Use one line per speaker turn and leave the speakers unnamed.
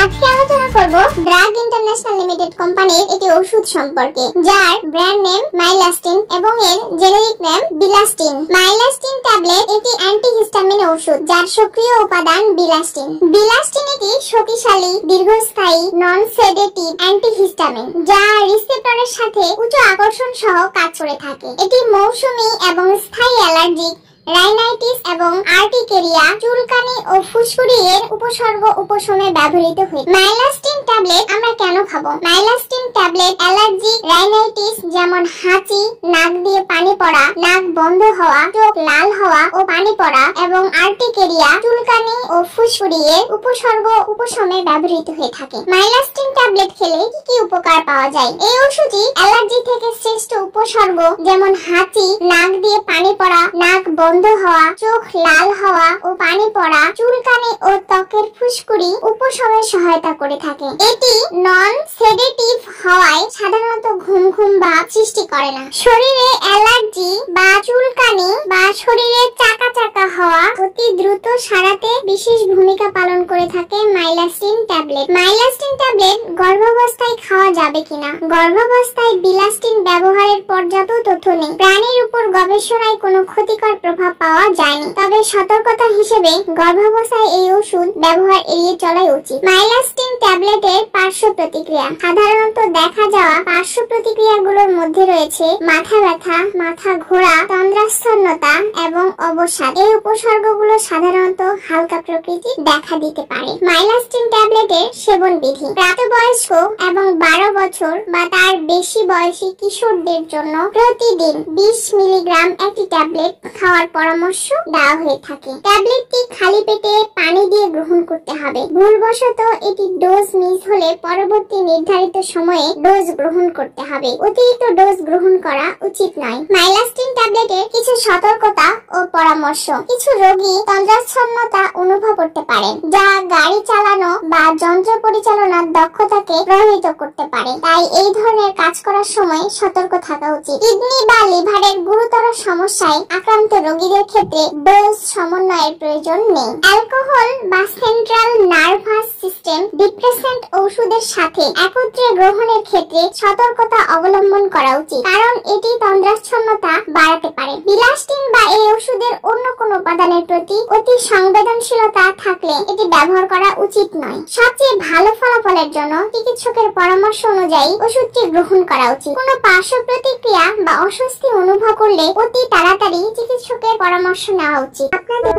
আজকে আলোচনা করব ড্রাগ ইন্টারন্যাশনাল লিমিটেড কোম্পানির একটি ওষুধ সম্পর্কে, যার ব্র্যান্ড নেম মাইলাস্টিন এবং এর জেনেরিক নেম বিলাস্টিন। মাইলাস্টিন ট্যাবলেট একটি অ্যান্টিহিস্টামিন ওষুধ, যার সক্রিয় উপাদান বিলাস্টিন। বিলাস্টিন একটি শক্তিশালী, দীর্ঘস্থায়ী, নন সেডেটিভ অ্যান্টিহিস্টামিন, যা রিসেপ্টরের সাথে উচ্চ আকর্ষণ সহ কাজ করে থাকে। এটি মৌসুমী এবং স্থায়ী অ্যালার্জিক, রাইনাইটিস এবং আর্টিকেরিয়া, চুলকানি ও ফুসকুড়ির উপসর্গ উপশমে ব্যবহৃত হয়। মাইলাস্টিন ট্যাবলেট আমরা কেন খাবো? মাইলাস্টিন ট্যাবলেট অ্যালার্জি, রাইনাইটিস যেমন হাঁচি, নাক দিয়ে পানি পড়া, নাক বন্ধ হওয়া, চোখ লাল হওয়া ও পানি পড়া এবং আর্টিকেরিয়া, চুলকানি ও ফুসকুড়ির উপসর্গ উপশমে ব্যবহৃত হয়ে থাকে। মাইলাস্টিন ট্যাবলেট খেলে কি কি উপকার পাওয়া যায়? এই ওষুধটি অ্যালার্জি থেকে শ্রেষ্ঠ উপসর্গ যেমন হাঁচি, নাক দিয়ে পানি পড়া, নাক বন্ধ হওয়া, চোখ লাল হওয়া ও পানি পড়া, চুলকানি ও ত্বকের ফুসকুড়ি উপশমে সহায়তা করে থাকে। এটি নন সেডেটিভ হওয়ায় সাধারণত ঘুম ঘুম ভাব সৃষ্টি করে না। শরীরে অ্যালার্জি বা চুলকানি বা শরীরে চাকা চাকা হওয়া অতি দ্রুত সারাতে বিশেষ ভূমিকা পালন করে থাকে মাইলাস্টিন ট্যাবলেট। মাইলাস্টিন ট্যাবলেট গর্ভাবস্থায় খাওয়া যাবে কিনা? গর্ভাবস্থায় বিলাস্টিন ব্যবহারের পর্যাপ্ত তথ্য নেই। প্রাণীর উপর গবেষণায় কোনো ক্ষতিকর প্রভাব পাওয়া যায়নি, তবে সতর্কতা হিসেবে গর্ভাবস্থায় এই ওষুধ ব্যবহার এড়িয়ে চলাই উচিত। মাইলাস্টিন ট্যাবলেটের পার্শ্ব প্রতিক্রিয়া। সাধারণত দেখা যাওয়া পার্শ্ব প্রতিক্রিয়াগুলোর মধ্যে রয়েছে মাথা ব্যথা, মাথা ঘোরা, তন্দ্রাচ্ছন্নতা এবং অবসাদ। এই উপসর্গগুলো সাধারণত হালকা প্রকৃতির দেখা দিতে পারে। মাইলাস্টিন ট্যাবলেটের সেবন বিধি। প্রাপ্তবয়স্ক এবং 12 বছর বা তার বেশি বয়সী কিশোরদের জন্য প্রতিদিন 20 মিলিগ্রাম একটি ট্যাবলেট খাওয়ার পরামর্শ দেওয়া হয়ে থাকে। ট্যাবলেটটি খালি পেটে পানি দিয়ে গ্রহণ করতে হবে। ভুলবশত এটি ডোজ মিস হলে পরবর্তী নির্ধারিত সময়ে ডোজ গ্রহণ করতে হবে। অতিরিক্ত ডোজ গ্রহণ করা উচিত নয়। মাইলাস্টিন ট্যাবলেটের কিছু সতর্কতা ও পরামর্শ। কিছু রোগী তন্দ্রাচ্ছন্নতা অনুভব করতে পারেন, যা গাড়ি চালানো বা যন্ত্র পরিচালনার দক্ষতাকে প্রভাবিত করতে পারে, তাই এই ধরনের কাজ করার সময় সতর্ক থাকা উচিত। কিডনি বা লিভারের গুরুতর সমস্যায় আক্রান্ত রোগীদের ক্ষেত্রে ডোজ সমন্বয়ের প্রয়োজন নেই। অ্যালকোহল বা সেন্ট্রাল নার্ভাস সিস্টেম ডিপ্রেসেন্ট ওষুধের সাথে একত্রে গ্রহণের ক্ষেত্রে সতর্কতা অবলম্বন করা উচিত, কারণ এটি তন্দ্রাচ্ছন্নতা বাড়াতে পারে। বিলাস্টিন বা এই ওষুধের অন্য কোনো উপাদানের প্রতি অতি সংবেদনশীলতা থাকলে এটি ব্যবহার করা উচিত নয়। সবচেয়ে ভালো ফলাফলের জন্য চিকিৎসকের পরামর্শ অনুযায়ী ওষুধটি গ্রহণ করা উচিত। কোনো পার্শ্ব প্রতিক্রিয়া বা অস্বস্তি অনুভব করলে অতি তাড়াতাড়ি চিকিৎসকের পরামর্শ নেওয়া উচিত। আপনাদের